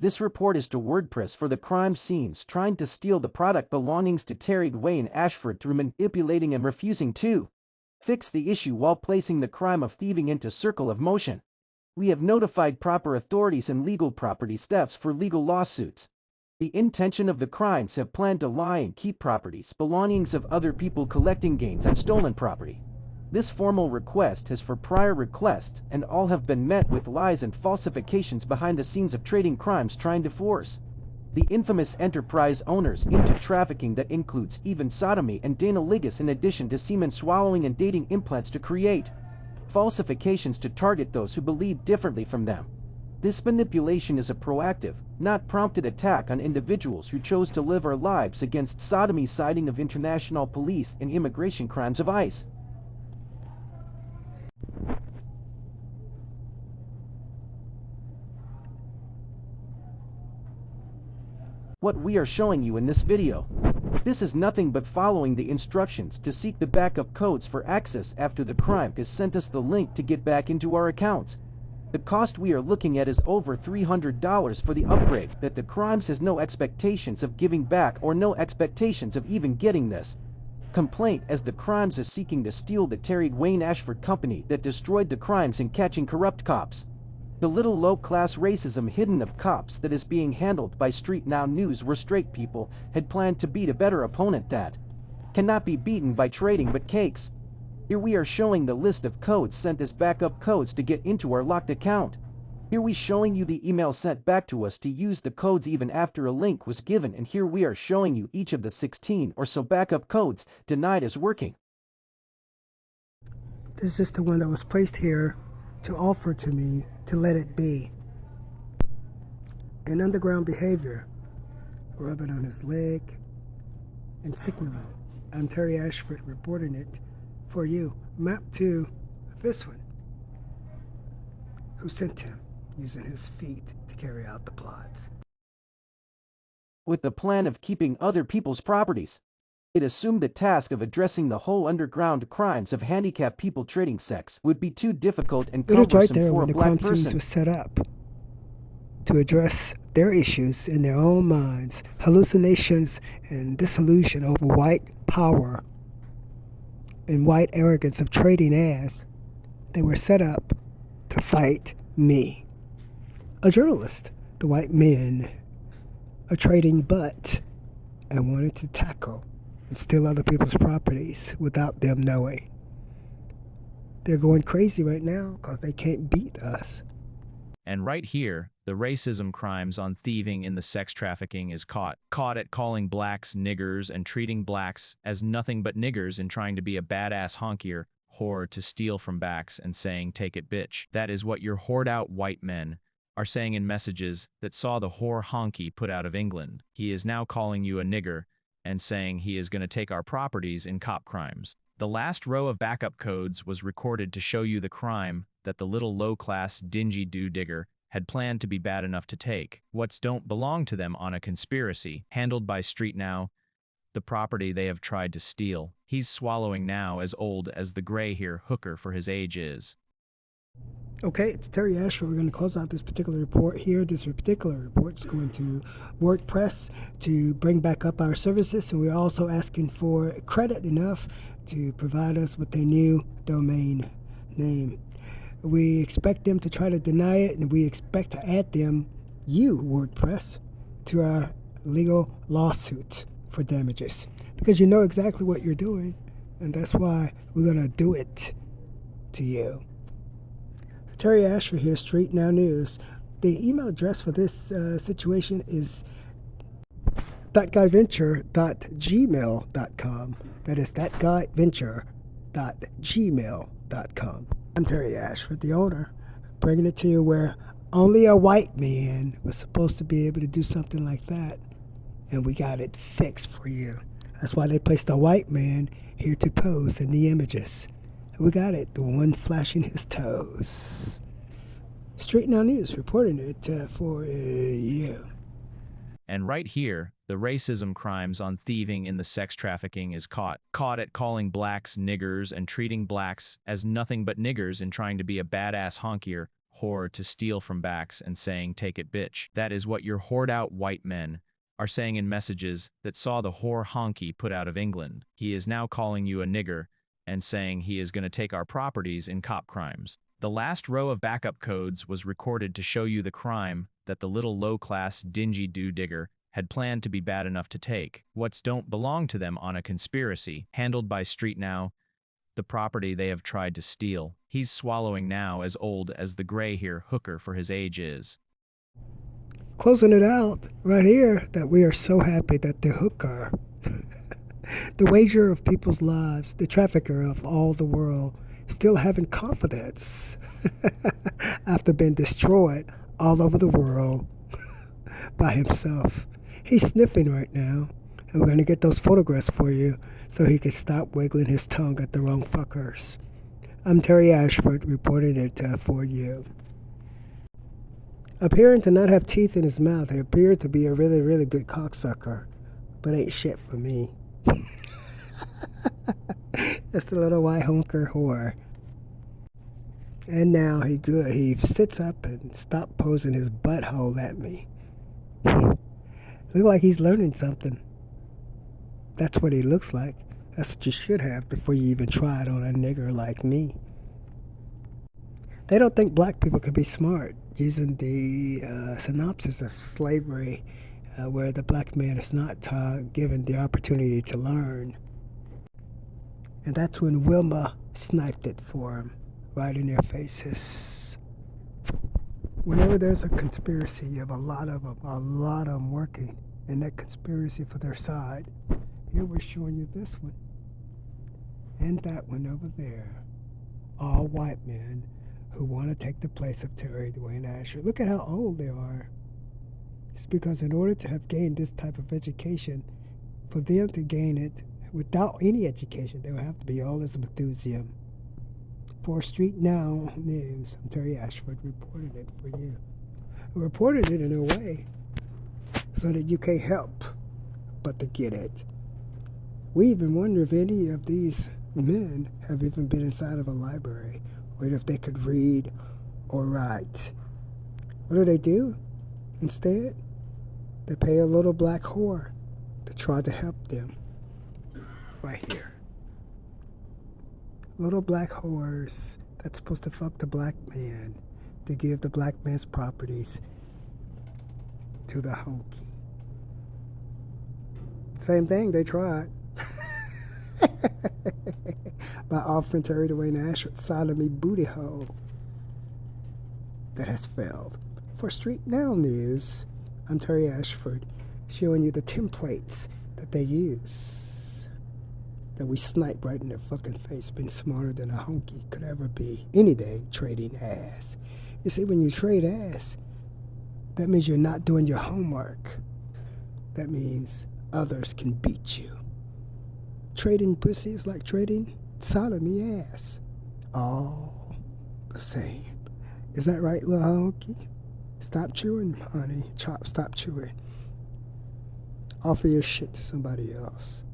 This report is to WordPress for the crime scenes trying to steal the product belongings to Terry Wayne Ashford through manipulating and refusing to fix the issue while placing the crime of thieving into circle of motion. We have notified proper authorities and legal property steps for legal lawsuits. The intention of the crimes have planned to lie and keep properties, belongings of other people collecting gains on stolen property. This formal request has for prior requests and all have been met with lies and falsifications behind the scenes of trading crimes trying to force the infamous enterprise owners into trafficking that includes even sodomy and danoligus in addition to semen swallowing and dating implants to create falsifications to target those who believe differently from them. This manipulation is a proactive, not prompted attack on individuals who chose to live our lives against sodomy siding of international police and immigration crimes of ICE. What we are showing you in this video. This is nothing but following the instructions to seek the backup codes for access after the crime has sent us the link to get back into our accounts. The cost we are looking at is over $300 for the upgrade that the crimes has no expectations of giving back or no expectations of even getting this complaint, as the crimes is seeking to steal the Terry Wayne Ashford company that destroyed the crimes in catching corrupt cops. The little low-class racism hidden of cops that is being handled by Street Now News, where straight people had planned to beat a better opponent that cannot be beaten by trading but cakes. Here we are showing the list of codes sent as backup codes to get into our locked account. Here we showing you the email sent back to us to use the codes even after a link was given, and here we are showing you each of the 16 or so backup codes denied as working. This is the one that was placed here to offer to me to let it be. An underground behavior, rubbing on his leg and signaling. I'm Terry Ashford reporting it for you. Mapped to this one, who sent him using his feet to carry out the plots. With the plan of keeping other people's properties. It assumed the task of addressing the whole underground crimes of handicapped people trading sex would be too difficult and cumbersome for a black person. It was set up to address their issues in their own minds, hallucinations and disillusion over white power and white arrogance of trading as. They were set up to fight me, a journalist. The white men are trading butt and wanted to tackle and steal other people's properties without them knowing. They're going crazy right now because they can't beat us. And right here, the racism crimes on thieving in the sex trafficking is caught at calling blacks niggers and treating blacks as nothing but niggers and trying to be a badass honkier whore to steal from backs and saying, "Take it, bitch." That is what your hoard out white men are saying in messages that saw the whore honky put out of England. He is now calling you a nigger and saying he is going to take our properties in cop crimes. The last row of backup codes was recorded to show you the crime that the little low-class, dingy do-digger had planned to be bad enough to take. What's don't belong to them on a conspiracy, handled by Street Now, the property they have tried to steal. He's swallowing now as old as the gray-hair hooker for his age is. Okay, it's Terry Ashford. We're going to close out this particular report here. This particular report is going to WordPress to bring back up our services, and we're also asking for credit enough to provide us with a new domain name. We expect them to try to deny it, and we expect to add them, you WordPress, to our legal lawsuit for damages, because you know exactly what you're doing, and that's why we're going to do it to you. Terry Ashford here, Street Now News. The email address for this situation is thatguyventure.gmail.com. That is thatguyventure.gmail.com. I'm Terry Ashford, the owner, bringing it to you where only a white man was supposed to be able to do something like that, and we got it fixed for you. That's why they placed a white man here to pose in the images. We got it, the one flashing his toes. Street Now News reporting it for you. And right here, the racism crimes on thieving in the sex trafficking is caught at calling blacks niggers and treating blacks as nothing but niggers and trying to be a badass honkier whore to steal from backs and saying, "Take it, bitch." That is what your hoard-out white men are saying in messages that saw the whore honky put out of England. He is now calling you a nigger and saying he is going to take our properties in cop crimes. The last row of backup codes was recorded to show you the crime that the little low-class, dingy do-digger had planned to be bad enough to take. What's don't belong to them on a conspiracy, handled by Street Now, the property they have tried to steal. He's swallowing now as old as the gray-hair hooker for his age is. Closing it out right here that we are so happy that the hooker, the wager of people's lives, the trafficker of all the world, still having confidence after being destroyed all over the world by himself. He's sniffing right now, and we're going to get those photographs for you so he can stop wiggling his tongue at the wrong fuckers. I'm Terry Ashford reporting it for you. Appearing to not have teeth in his mouth, he appeared to be a really, really good cocksucker, but ain't shit for me. Just a little white honker whore. And now he sits up and stopped posing his butthole at me. Look like he's learning something. That's what he looks like. That's what you should have before you even try it on a nigger like me. They don't think black people could be smart, using the synopsis of slavery, where the black man is not given the opportunity to learn. And that's when Wilma sniped it for him, right in their faces. Whenever there's a conspiracy, you have a lot of them working in that conspiracy for their side. Here we're showing you this one and that one over there. All white men who want to take the place of Terry Dwayne Asher. Look at how old they are. It's because in order to have gained this type of education, for them to gain it without any education, they would have to be old as Methuselah. For Street Now News, I'm Terry Ashford reporting it for you. I reported it in a way so that you can't help but to get it. We even wonder if any of these men have even been inside of a library, or if they could read or write. What do? Instead, they pay a little black whore to try to help them. Right here. Little black whores that's supposed to fuck the black man to give the black man's properties to the honky. Same thing, they tried. By offering Terry Dwayne Asher sodomy booty hole that has failed. For Street Now News, I'm Terry Ashford, showing you the templates that they use, that we snipe right in their fucking face, been smarter than a honky could ever be any day trading ass. You see, when you trade ass, that means you're not doing your homework. That means others can beat you. Trading pussy is like trading sodomy ass. All the same. Is that right, little honky? Stop chewing, honey. Stop chewing. Offer your shit to somebody else.